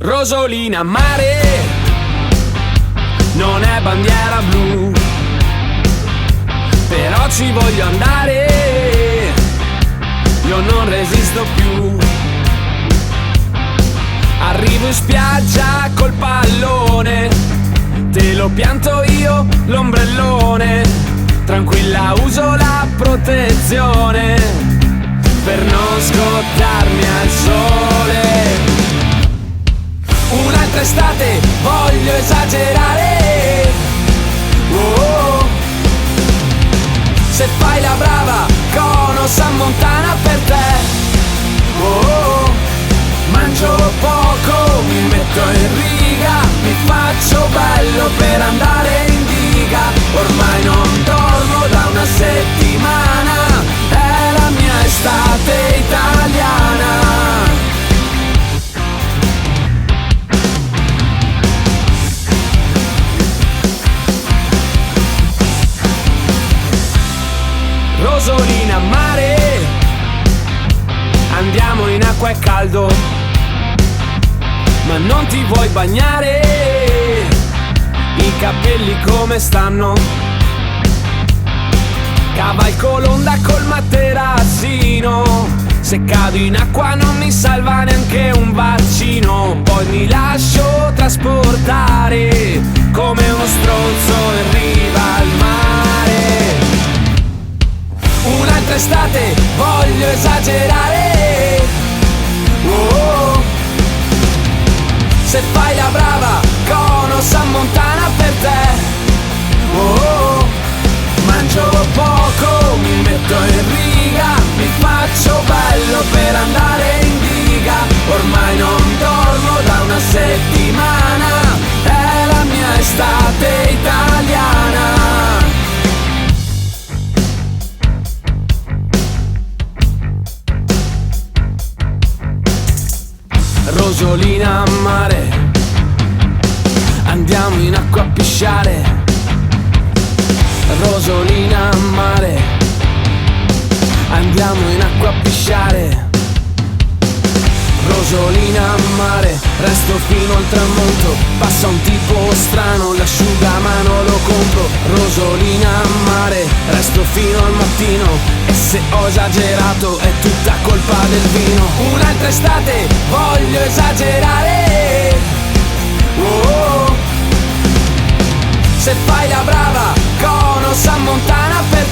Rosolina, mare non è bandiera blu, però ci voglio andare, io non resisto più. Arrivo in spiaggia col pallone, te lo pianto io l'ombrellone, tranquilla uso la protezione per non scottarmi al sole. Un'altra estate voglio esagerare, oh. Se fai la brava Cono San Montana per te, oh. Mangio poco, mi metto in riga, mi faccio bello per andare in diga. Ormai non dormo da una settimana, è la mia estate italiana. Rosolina, mare, andiamo in acqua e caldo, ma non ti vuoi bagnare? I capelli come stanno? Cavalco l'onda col materassino, se cado in acqua non mi salva neanche un vaccino. Poi mi lascio trasportare come uno stronzo in riva al mare. Un'altra estate voglio esagerare, oh. Se fai la brava Cono San Montana per te, oh. Mangio poco, mi metto in riga, mi faccio bello per andare in diga. Ormai non dormo da una settimana, è la mia estate italiana. Rosolina, mare, andiamo in acqua a pisciare. Rosolina, mare, andiamo in acqua a pisciare. Rosolina, mare, resto fino al tramonto. Passa un tipo strano, l'asciugamano lo compro. Rosolina, mare, resto fino al mattino. E se ho esagerato è tutta colpa del vino. Un'altra estate voglio esagerare, oh. Se fai la brava Cono San Montana per